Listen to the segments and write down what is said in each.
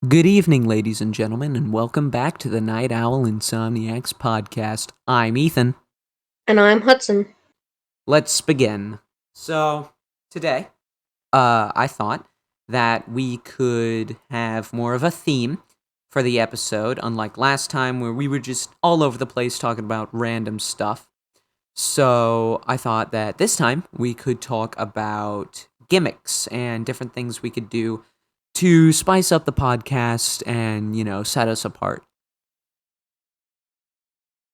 Good evening, ladies and gentlemen, and welcome back to the Night Owl Insomniacs podcast. I'm Ethan. And I'm Hudson. Let's begin. So, today, I thought that we could have more of a theme for the episode, unlike last time where we were just all over the place talking about random stuff. So, I thought that this time we could talk about gimmicks and different things we could do to spice up the podcast and, set us apart.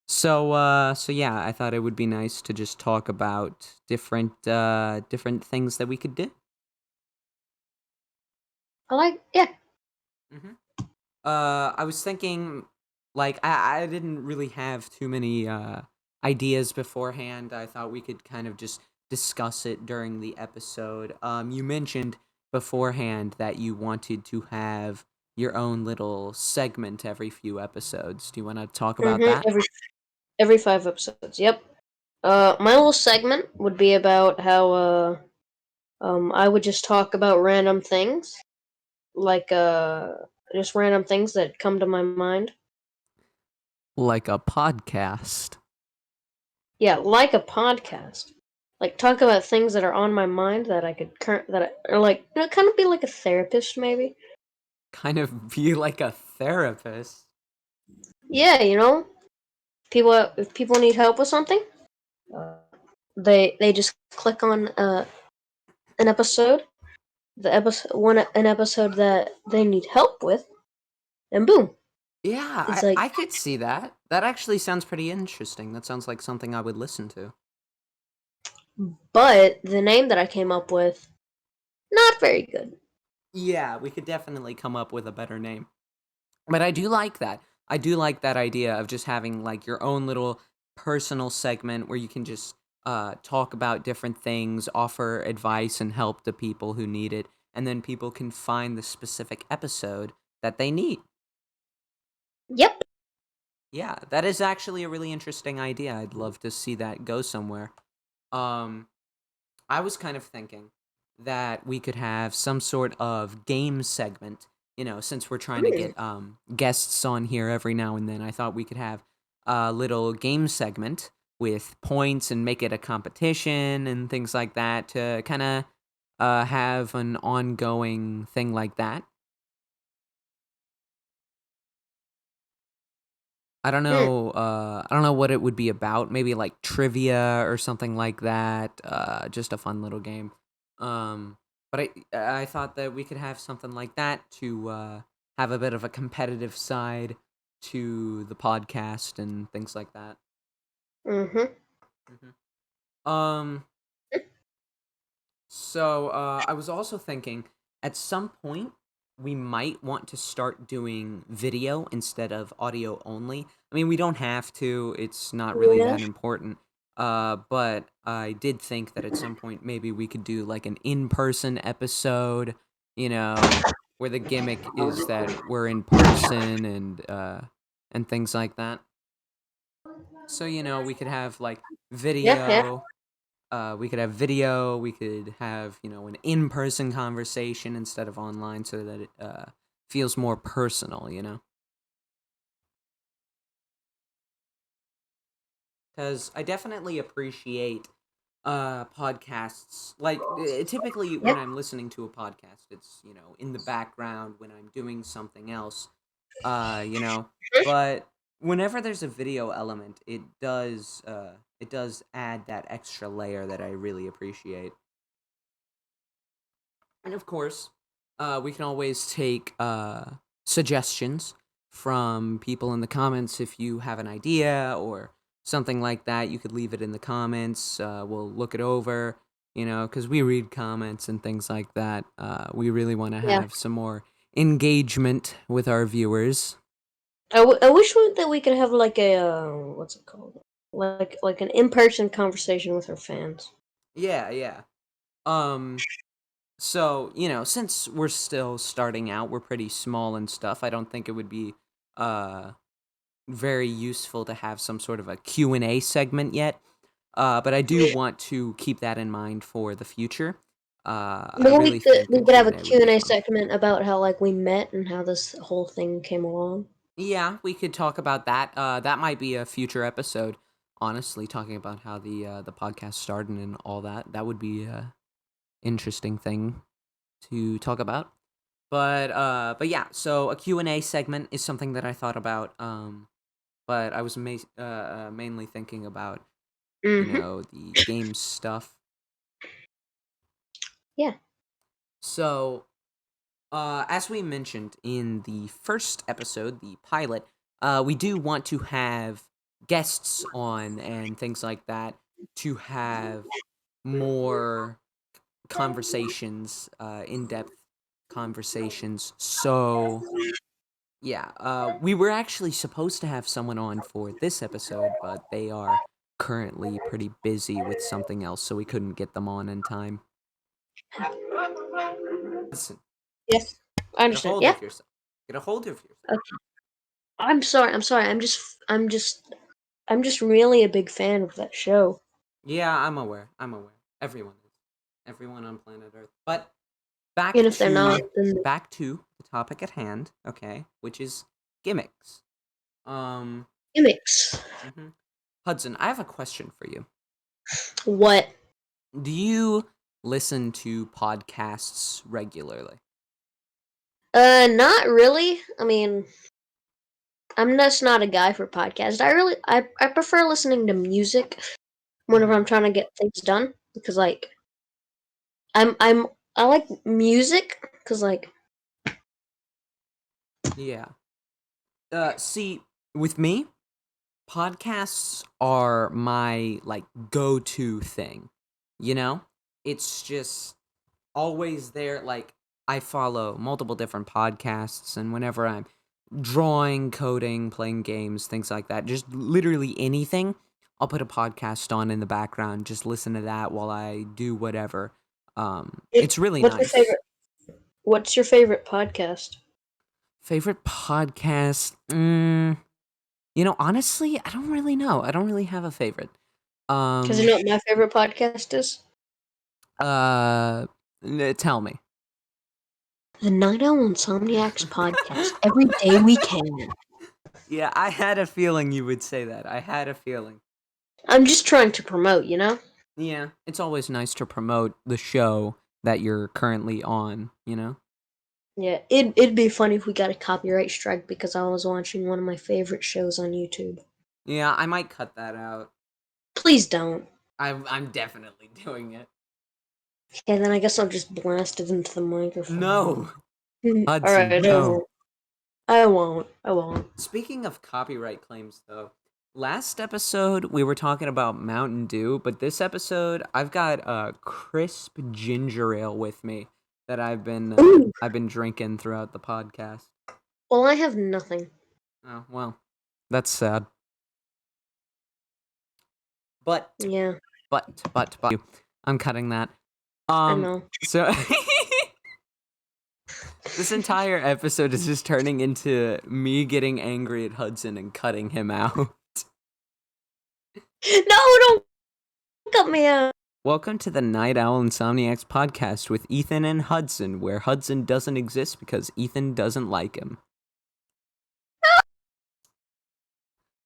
So yeah, I thought it would be nice to just talk about different things that we could do. Yeah. hmm I was thinking, like, I didn't really have too many ideas beforehand. I thought we could kind of just discuss it during the episode. You mentioned beforehand that you wanted to have your own little segment every few episodes. Do you want to talk about that? Every 5 episodes. Yep. My little segment would be about how I would just talk about random things, like just random things that come to my mind. Like a podcast. Yeah, like a podcast. Like talk about things that are on my mind that I could are like kind of be like a therapist maybe. Kind of be like a therapist. Yeah, if people need help with something, uh, they just click on an episode, an episode that they need help with, and boom, Yeah, it's I like. could see that. That actually sounds pretty interesting. That sounds like something I would listen to. But the name that I came up with, not very good. Yeah, we could definitely come up with a better name. But I do like that. I do like that idea of just having like your own little personal segment where you can just talk about different things, offer advice and help to people who need it, and then people can find the specific episode that they need. Yep. Yeah, that is actually a really interesting idea. I'd love to see that go somewhere. Um, I was kind of thinking that we could have some sort of game segment. Since we're trying to Mm. get guests on here every now and then, I thought we could have a little game segment with points and make it a competition and things like that to kind of have an ongoing thing like that. I don't Mm. know. I don't know what it would be about. Maybe like trivia or something like that. Just a fun little game. But I thought that we could have something like that to have a bit of a competitive side to the podcast and things like that. Mhm. hmm Um. So I was also thinking at some point we might want to start doing video instead of audio only. I mean, we don't have to, it's not really Yeah. that important. But I did think that at some point maybe we could do like an in person episode, where the gimmick is that we're in person and things like that. So, we could have like Yeah. Yeah. video we could have video. We could have an in-person conversation instead of online, so that it feels more personal. Because I definitely appreciate podcasts. Like typically when Yep. I'm listening to a podcast, it's in the background when I'm doing something else. But whenever there's a video element, it does add that extra layer that I really appreciate. And of course, we can always take suggestions from people in the comments. If you have an idea or something like that, you could leave it in the comments. We'll look it over, because we read comments and things like that. We really want to Yeah. have some more engagement with our viewers. I wish that we could have like a what's it called? Like an in-person conversation with our fans. Yeah, yeah. Um, So, since we're still starting out, we're pretty small and stuff. I don't think it would be uh very useful to have some sort of a Q&A segment yet. But I do want to keep that in mind for the future. I Maybe really think a we could have a Q&A would be Q&A fun. segment about how like we met and how this whole thing came along. Yeah, we could talk about that. That might be a future episode. Honestly, talking about how the podcast started and all that. That would be a interesting thing to talk about. But yeah. So a Q&A segment is something that I thought about. But I was mainly thinking about Mm-hmm. the game stuff. Yeah. So as we mentioned in the first episode, the pilot, we do want to have guests on and things like that to have more conversations, in depth conversations. So, yeah, we were actually supposed to have someone on for this episode, but they are currently pretty busy with something else, so we couldn't get them on in time. Listen, Yes. I get a understand. hold Yeah. of yourself. Get a hold of yourself. Okay. I'm sorry. I'm sorry. I'm just really a big fan of that show. Yeah, I'm aware. I'm aware. Everyone is. Everyone on planet Earth. But back And if they're not, to then back to the topic at hand, okay, which is gimmicks. Um, gimmicks. mhm. Hudson, I have a question for you. What? Do you listen to podcasts regularly? Not really. I mean, I'm just not a guy for podcasts. I prefer listening to music whenever Hmm. I'm trying to get things done because like I like music because like Yeah. See, with me, podcasts are my like go-to thing. You know? It's just always there. Like, I follow multiple different podcasts, and whenever I'm drawing, coding, playing games, things like that, just literally anything, I'll put a podcast on in the background, just listen to that while I do whatever. It's really what's your nice. favorite what's your favorite podcast? Favorite podcast? Honestly, I don't really know. I don't really have a favorite. Because you Um, know what my favorite podcast is? uh, Tell me. The Night Owl Insomniacs podcast. Every day we can. Yeah, I had a feeling you would say that. I had a feeling. I'm just trying to promote, you know? Yeah, it's always nice to promote the show that you're currently on. Yeah, it'd be funny if we got a copyright strike because I was watching one of my favorite shows on YouTube. Yeah, I might cut that out. Please don't. I'm definitely doing it. Okay, then I guess I'll just blast it into the microphone. No, Hudson, Alright, I no. won't. I won't. I won't. Speaking of copyright claims, though, last episode we were talking about Mountain Dew, but this episode I've got a crisp ginger ale with me that Ooh. I've been drinking throughout the podcast. Well, I have nothing. Oh well, that's sad. But Yeah, but I'm cutting that. I know. So this entire episode is just turning into me getting angry at Hudson and cutting him out. No, don't cut me out. Welcome to the Night Owl Insomniacs podcast with Ethan and Hudson, where Hudson doesn't exist because Ethan doesn't like him.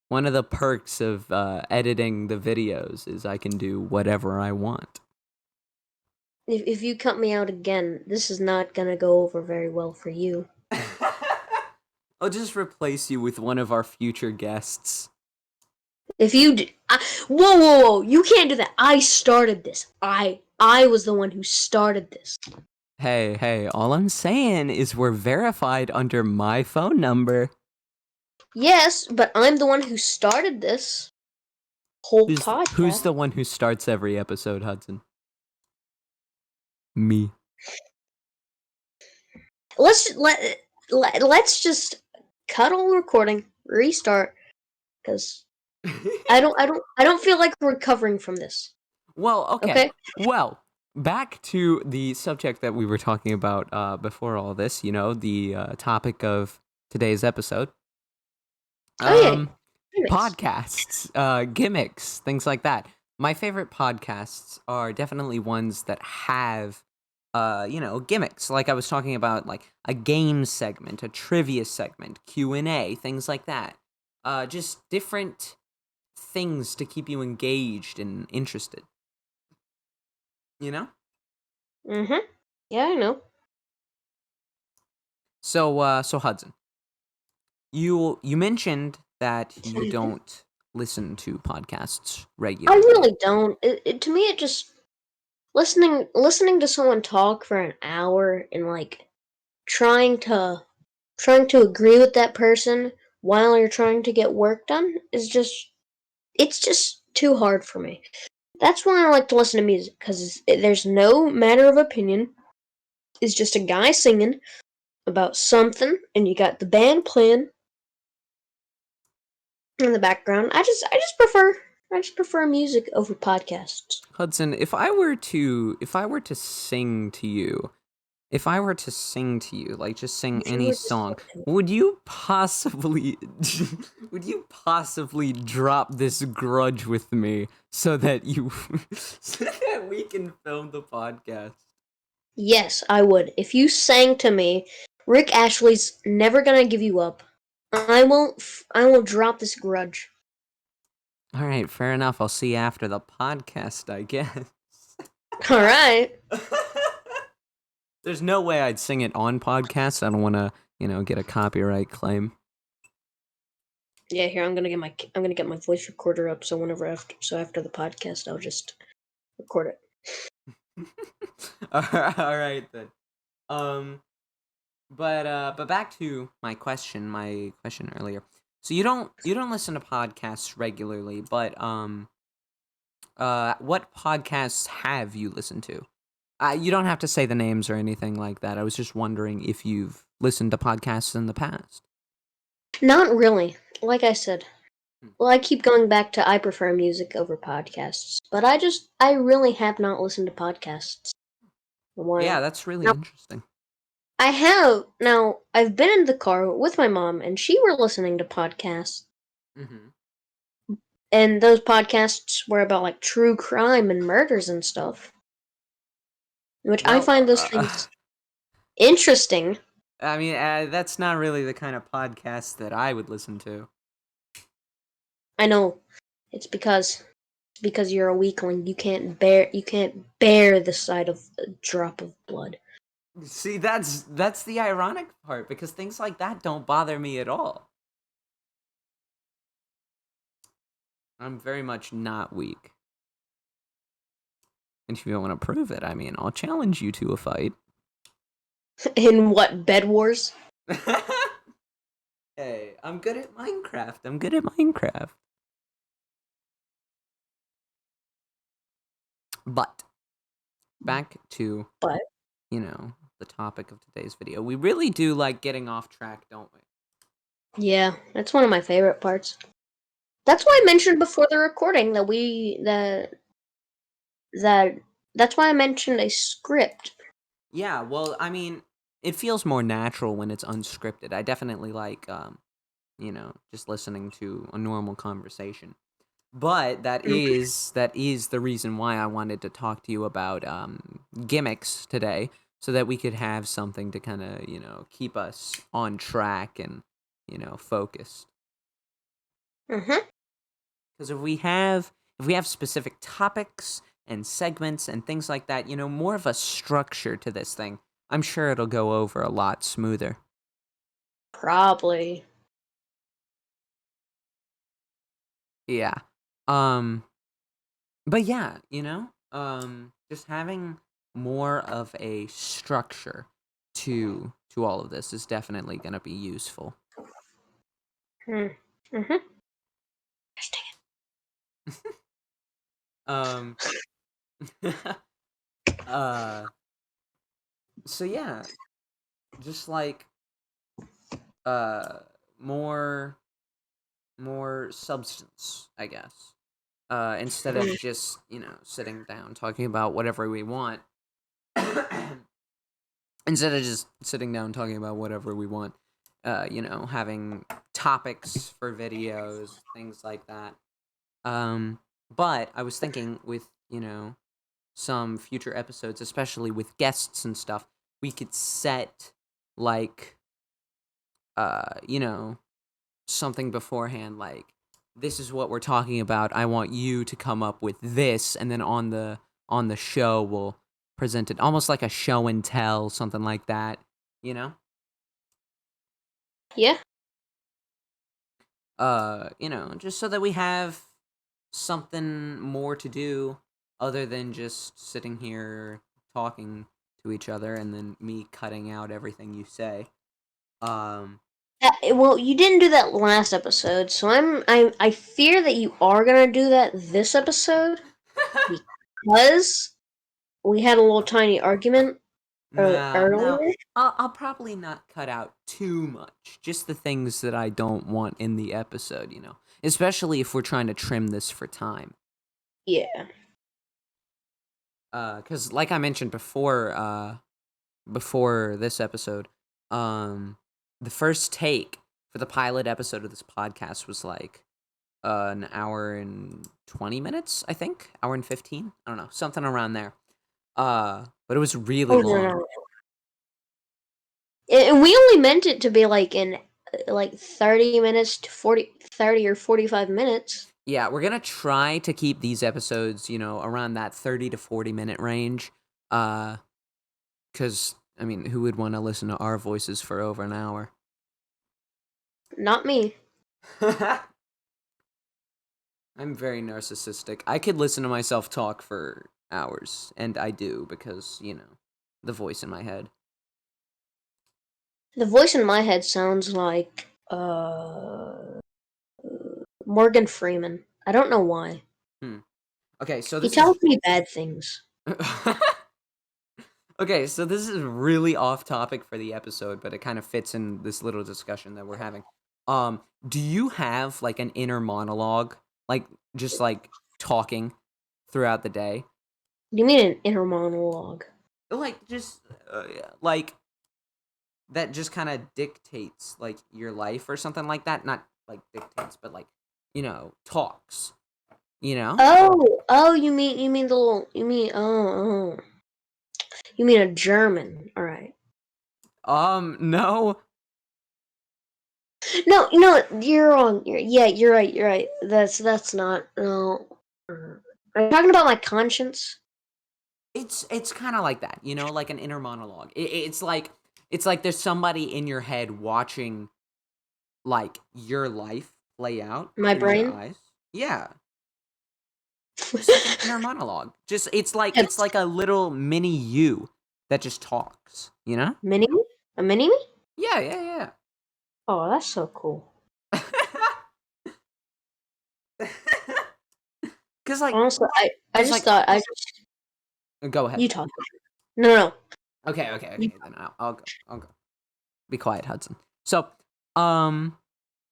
One of the perks of editing the videos is I can do whatever I want. If you cut me out again, this is not gonna go over very well for you. I'll just replace you with one of our future guests. If you whoa, whoa, whoa! You can't do that. I started this. I was the one who started this. Hey, all I'm saying is we're verified under my phone number. Yes, but I'm the one who started this whole Who's podcast. the one who starts every episode, Hudson? Me. Let's let's just cut all recording, restart, because I don't feel like recovering from this. Well, okay. Okay. Well, back to the subject that we were talking about before all this, the topic of today's episode. Oh yeah. Gimmicks. Podcasts, gimmicks, things like that. My favorite podcasts are definitely ones that have gimmicks. Like I was talking about, like a game segment, a trivia segment, Q&A, things like that. Just different things to keep you engaged and interested. You know? Mhm. Yeah, I know. So Hudson, you mentioned that you don't listen to podcasts I regularly. really don't. To me, it just listening to someone talk for an hour and like trying to trying to agree with that person while you're trying to get work done is just it's just too hard for me. That's why I like to listen to music because there's no matter of opinion. It's just a guy singing about something, and you got the band playing in the background. I just prefer music over podcasts. Hudson, if I were to sing to you, like just sing If you any were to song, sing to me. would you possibly would you possibly drop this grudge with me so that you so that we can film the podcast? Yes, I would. If you sang to me, Rick Ashley's never gonna give you up. I won't drop this grudge. All right, fair enough. I'll see you after the podcast, I guess. Alright. There's no way I'd sing it on podcast. I don't want to, get a copyright claim. Yeah, here I'm gonna get my voice recorder up so after the podcast I'll just record it. All right then. Um, but back to my question earlier. So you don't listen to podcasts regularly, but what podcasts have you listened to? You don't have to say the names or anything like that. I was just wondering if you've listened to podcasts in the past. Not really. Like I said. Hmm. Well, I keep going back to I prefer music over podcasts, but I really have not listened to podcasts in a Yeah, while. that's really Now, interesting. I've been in the car with my mom and she were listening to podcasts. Mm-hmm. And those podcasts were about like true crime and murders and stuff. Which I Well, find those things interesting. I mean, that's not really the kind of podcast that I would listen to. I know it's because you're a weakling. You can't bear the sight of a drop of blood. See, that's the ironic part because things like that don't bother me at all. I'm very much not weak. And if you want to prove it, I mean, I'll challenge you to a fight. In what, Bed Wars? Hey, I'm good at Minecraft. I'm good at Minecraft. But back to, But the topic of today's video. We really do like getting off track, don't we? yeah, that's one of my favorite parts. That's why I mentioned before the recording that we that that's why I mentioned a script. Yeah, well, I mean, it feels more natural when it's unscripted. I definitely like just listening to a normal conversation. But that is the reason why I wanted to talk to you about gimmicks today, so that we could have something to kind of keep us on track and focused. Mm-hmm. Because if we have specific topics and segments and things like that, more of a structure to this thing, I'm sure it'll go over a lot smoother. Probably. Yeah. Um. But yeah, just having more of a structure to all of this is definitely going to be useful. Hmm. Mm-hmm. um uh so yeah, just like uh more more substance, I guess. Instead of just, sitting down talking about whatever we want. Instead of just sitting down talking about whatever we want, having topics for videos, things like that. But I was thinking with, some future episodes, especially with guests and stuff, we could set like you know, something beforehand, like this is what we're talking about. I want you to come up with this, and then on the show we'll present it almost like a show and tell, something like that. You know, Yeah. just so that we have something more to do other than just sitting here talking to each other and then me cutting out everything you say. Um, Well, you didn't do that last episode, so I fear that you are gonna do that this episode because we had a little tiny argument no, earlier. I'll probably not cut out too much. Just the things that I don't want in the episode, especially if we're trying to trim this for time. Yeah. Because like I mentioned before this episode, the first take for the pilot episode of this podcast was like an hour and 20 minutes, I think. Hour and 15. I don't know, something around there. But it was really Oh, no, long. no. And we only meant it to be like in like 30 minutes to 30 or 45 minutes. Yeah, we're gonna try to keep these episodes, around that 30 to 40 minute range. Because I mean, who would want to listen to our voices for over an hour? Not me. I'm very narcissistic. I could listen to myself talk for hours, and I do because, the voice in my head. The voice in my head sounds like Morgan Freeman. I don't know why. Okay, so He this is tells me bad things. Okay, so this is really off topic for the episode, but it kind of fits in this little discussion that we're having. Do you have like an inner monologue, like just like talking throughout the day? What do you mean an inner monologue? Like just like that just kind of dictates like your life or something like that. Not like dictates, but like talks. You know? Oh, you mean the little, you mean a German? All right. No. No, you're wrong. You're right. You're right. That's not. No. Are you talking about my conscience? It's kind of like that, like an inner monologue. It's like there's somebody in your head watching like your life play out My through your brain. eyes. Yeah, just like an inner monologue. Just it's like a little mini you that just talks. Mini me? A mini me? Yeah, yeah, Oh, that's so cool. yeah. Cause like, Honestly, I cause just like, thought I just go ahead. you talk. No. Okay, okay, You, okay. Then I'll go. I'll go. Be quiet, Hudson. Um,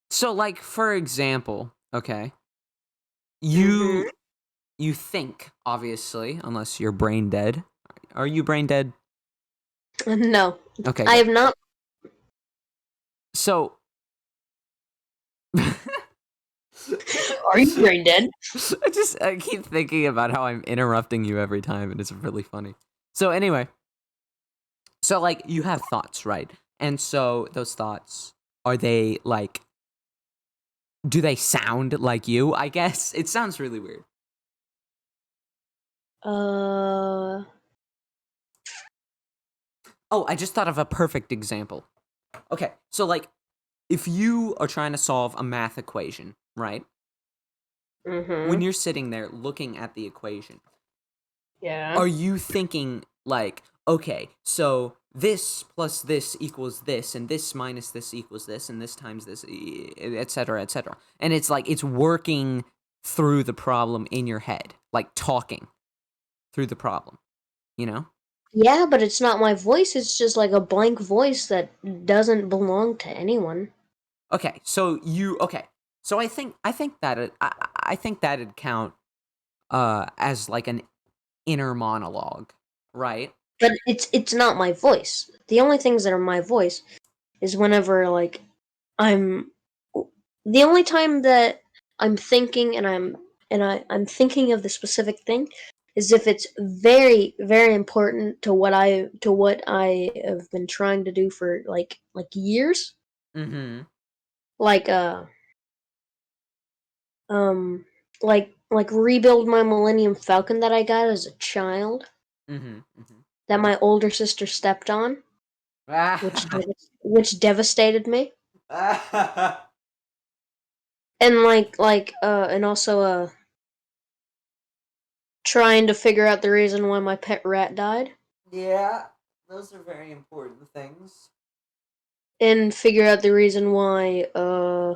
so like for example, okay, mm-hmm. you think, obviously, unless you're brain dead. Are you brain dead? No, Okay, I good. have not. So, Are you brain dead? I keep thinking about how I'm interrupting you every time, and it's really funny. So anyway, so like you have thoughts, right? And so those thoughts, are they like, do they sound like you? I guess it sounds really weird. Uh, Oh, I just thought of a perfect example. Okay, so like if you are trying to solve a math equation, right? When mm-hmm. you're sitting there looking at the equation, Yeah. are you thinking like, okay, so this plus this equals this, and this minus this equals this, and this times this, etc., etc. And it's like it's working through the problem in your head, like talking through the problem, you know? Yeah, but it's not my voice. It's just like a blank voice that doesn't belong to anyone. Okay, so so I think that I think that'd count as like an inner monologue, right? But it's not my voice. The only things that are my voice is whenever like I'm the only time that I'm thinking and I'm thinking of the specific thing is if it's very, very important to what I have been trying to do for like years. Mm-hmm. Like um like rebuild my Millennium Falcon that I got as a child Mm-hmm. Mm-hmm. that my older sister stepped on, which Ah. which devastated me. And and also trying to figure out the reason why my pet rat died Yeah, those are very important things. and figure out the reason why uh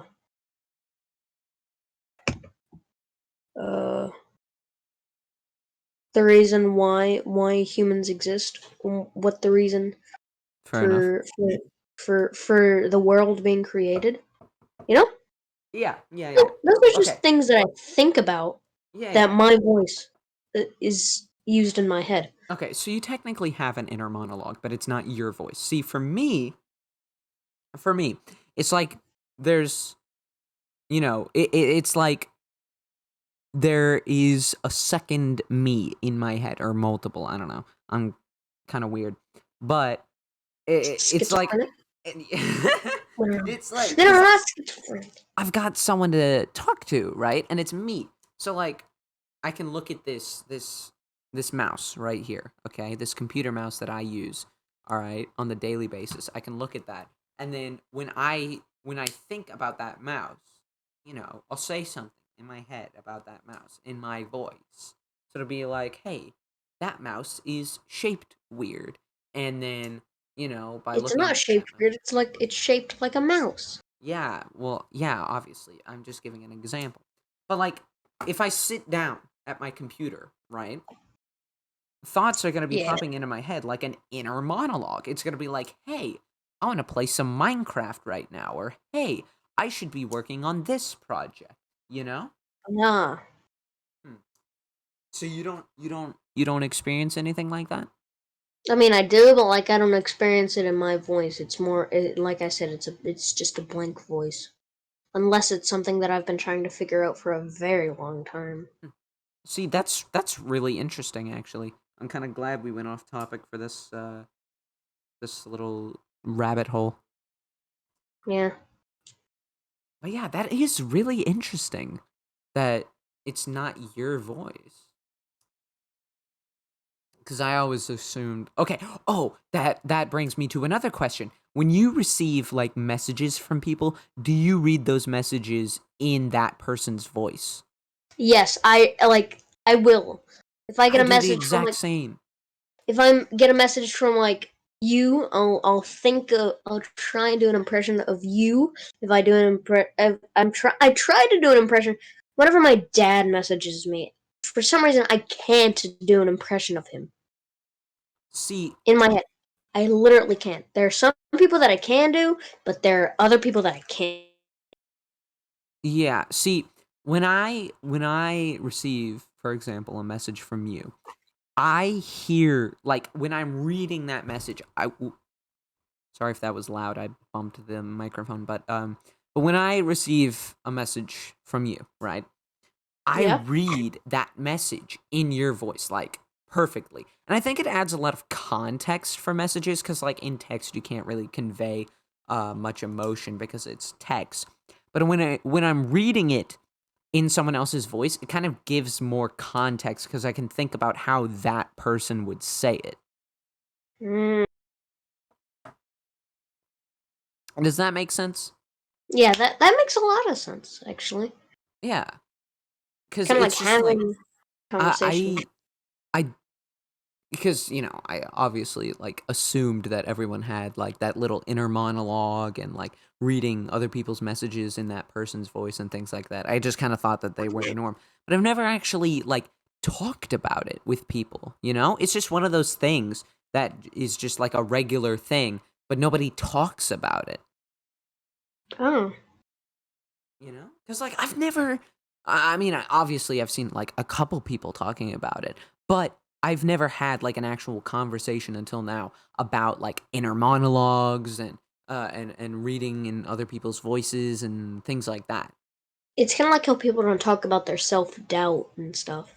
why humans exist, what the reason Fair enough. for the world being created. You know, Yeah, yeah, yeah. those are Okay. just things that I think about Yeah, that yeah. my voice is used in my head. Okay, so you technically have an inner monologue, but it's not your voice. See, for me, it's like there's, it's like there is a second me in my head or multiple. I don't know. I'm kind of weird, but it's like Schizophrenic? No, it's like no, because not schizophrenic. I've got someone to talk to, right? And it's me. So like I can look at this mouse right here, okay? This computer mouse that I use, all right, on the daily basis. I can look at that. And then when I think about that mouse, I'll say something in my head about that mouse in my voice. So it'll be like, "Hey, that mouse is shaped weird." And then, by It's looking not at that shaped mouse, weird. It's shaped like a mouse. yeah, well, yeah, obviously. I'm just giving an example. But like if I sit down at my computer, right? Thoughts are going to be Yeah, popping into my head like an inner monologue. It's going to be like, "Hey, I want to play some Minecraft right now," or "Hey, I should be working on this project," you know? nah. Hmm. So you don't experience anything like that? I mean, I do, but like I don't experience it in my voice. It's more, like I said, it's just a blank voice. Unless it's something that I've been trying to figure out for a very long time. Hmm. See, that's really interesting actually. I'm kind of glad we went off topic for this little rabbit hole. Yeah, But yeah, that is really interesting that it's not your voice. Because I always assumed. Okay. Oh, that brings me to another question. When you receive like messages from people, do you read those messages in that person's voice? yes, I will. If I get I a do the message from exact like same. if I get a message from like you, I'll try and do an impression of you. If I do an I try to do an impression. Whenever my dad messages me, for some reason I can't do an impression of him See, in my head. I literally can't. There are some people that I can do, but there are other people that I can't. yeah. See, when I receive, for example, a message from you, I hear like when I'm reading that message. Sorry if that was loud. I bumped the microphone, but when I receive a message from you, right? I Yeah. read that message in your voice like perfectly. And I think it adds a lot of context for messages cuz like in text you can't really convey much emotion because it's text. But when I'm reading it in someone else's voice, it kind of gives more context cuz I can think about how that person would say it. Mm, Does that make sense? yeah, that makes a lot of sense actually. Yeah, cuz Kind of like it's just like having conversation. I I because I obviously like assumed that everyone had like that little inner monologue and like reading other people's messages in that person's voice and things like that. I just kind of thought that they were the norm, but I've never actually like talked about it with people. It's just one of those things that is just like a regular thing, but nobody talks about it. Oh. Because like I've never, I mean, obviously I've seen like a couple people talking about it, but I've never had like an actual conversation until now about like inner monologues and reading in other people's voices and things like that. It's kind of like how people don't talk about their self doubt and stuff.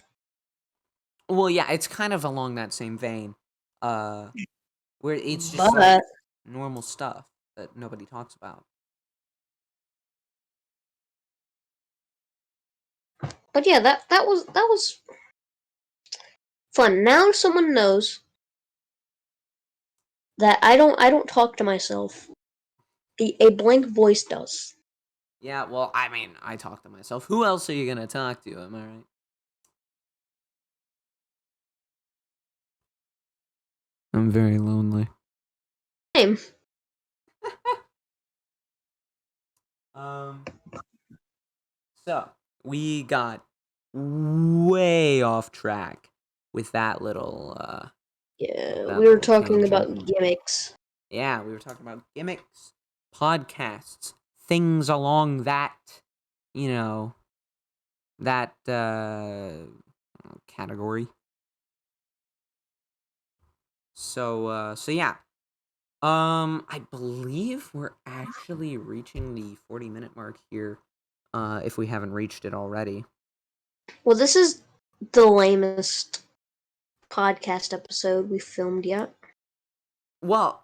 Well, yeah, it's kind of along that same vein, uh, where it's just like But normal stuff that nobody talks about. yeah, that was fun. Now someone knows that I don't talk to myself. A blank voice does. Yeah, well, I mean, I talk to myself. Who else are you gonna talk to? Am I right? I'm very lonely. Same. Um, so we got way off track with that Yeah, we were little talking tangent. about gimmicks. Yeah, we were talking about gimmicks, podcasts, things along that, you know, that category. So yeah. I believe we're actually reaching the 40-minute mark here. If we haven't reached it already. Well, this is the lamest podcast episode we filmed yet. Well,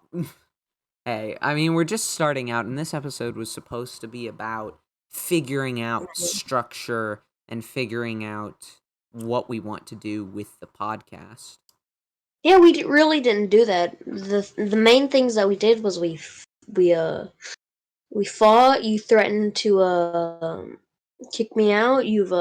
hey, I mean, we're just starting out, and this episode was supposed to be about figuring out structure and figuring out what we want to do with the podcast. Yeah, we really didn't do that. The main things that we did was we fought. You threatened to kick me out. You've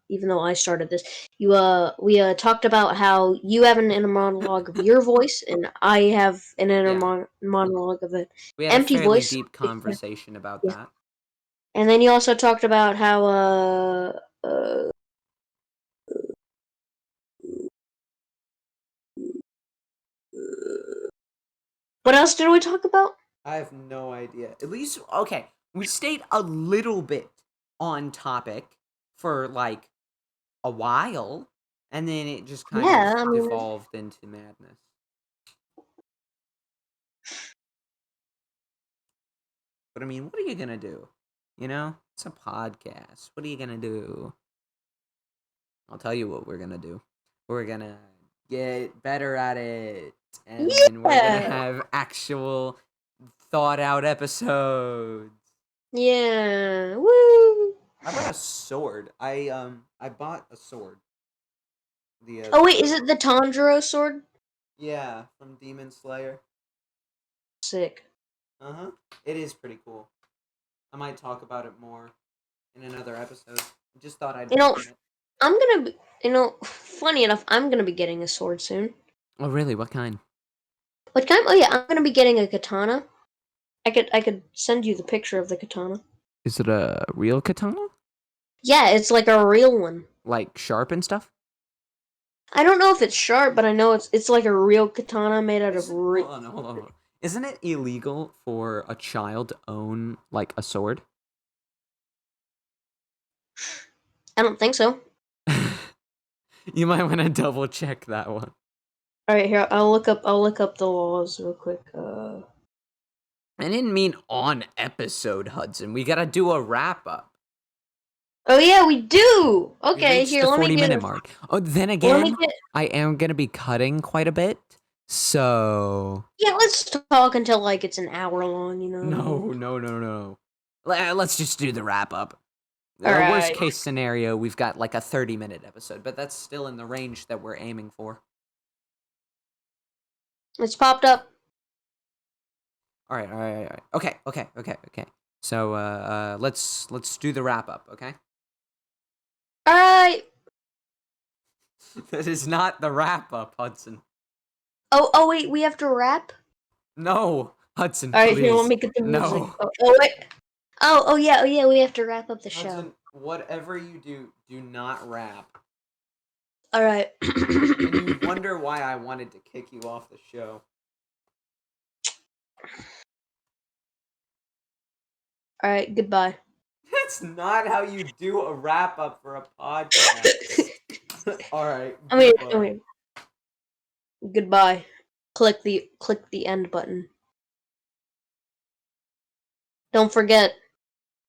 even though I started this, we talked about how you have an inner monologue of your voice and I have an inner Yeah, monologue of an we had a empty fairly voice. deep conversation about Yeah. that. And then you also talked about how what else did we talk about? I have no idea. At least, okay, we stayed a little bit on topic for like a while, and then it just kind Yeah, of I mean, devolved into madness. But I mean, what are you gonna do? You know, it's a podcast. What are you gonna do? I'll tell you what we're gonna do. We're gonna get better at it, and then we're gonna yeah, have actual thought out episodes. yeah, woo. I bought a sword. I bought a sword. Oh wait, is it the Tanjiro sword? Yeah, from Demon Slayer. Sick. Uh huh. It is pretty cool. I might talk about it more in another episode. Just thought I'd You know, mention it. I'm gonna be, funny enough, I'm gonna be getting a sword soon. Oh, really? What kind? What kind? Oh yeah, I'm gonna be getting a katana. I could send you the picture of the katana. Is it a real katana? Yeah, it's like a real one. Like sharp and stuff? I don't know if it's sharp, but I know it's like a real katana made out of Isn't hold on. Isn't it illegal for a child to own like a sword? I don't think so. You might want to double check that one. All right, here I'll look up the laws real quick. I didn't mean on episode, Hudson. We gotta do a wrap up. Oh yeah, we do. We Okay, reached here the let me 40 get minute a mark. Oh, then let me again, get I am gonna be cutting quite a bit. So yeah. Let's talk until like it's an hour long. You know what I no, mean? no, no, no. Let's just do the wrap up. All Worst right, case scenario, we've got like a 30-minute episode, but that's still in the range that we're aiming for. it's popped up. All right. Okay. So let's do the wrap up, okay? All right. That is not the wrap up, Hudson. Oh wait, we have to rap. No, Hudson, All right, here let please. me get the music. No. Oh wait. Oh yeah. We have to wrap up the show. Hudson, whatever you do not rap. All right. And you wonder why I wanted to kick you off the show. All right. Goodbye. That's not how you do a wrap up for a podcast. All right, I goodbye. mean, goodbye. Click the end button. Don't forget,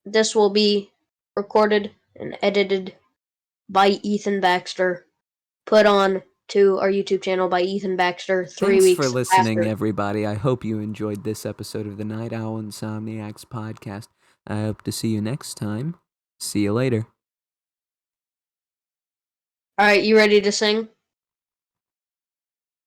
this will be recorded and edited by Ethan Baxter. Put on to our YouTube channel by Ethan Baxter 3 Thanks for weeks listening, after. everybody. I hope you enjoyed this episode of the Night Owl Insomniacs podcast. I hope to see you next time. See you later. All right, you ready to sing?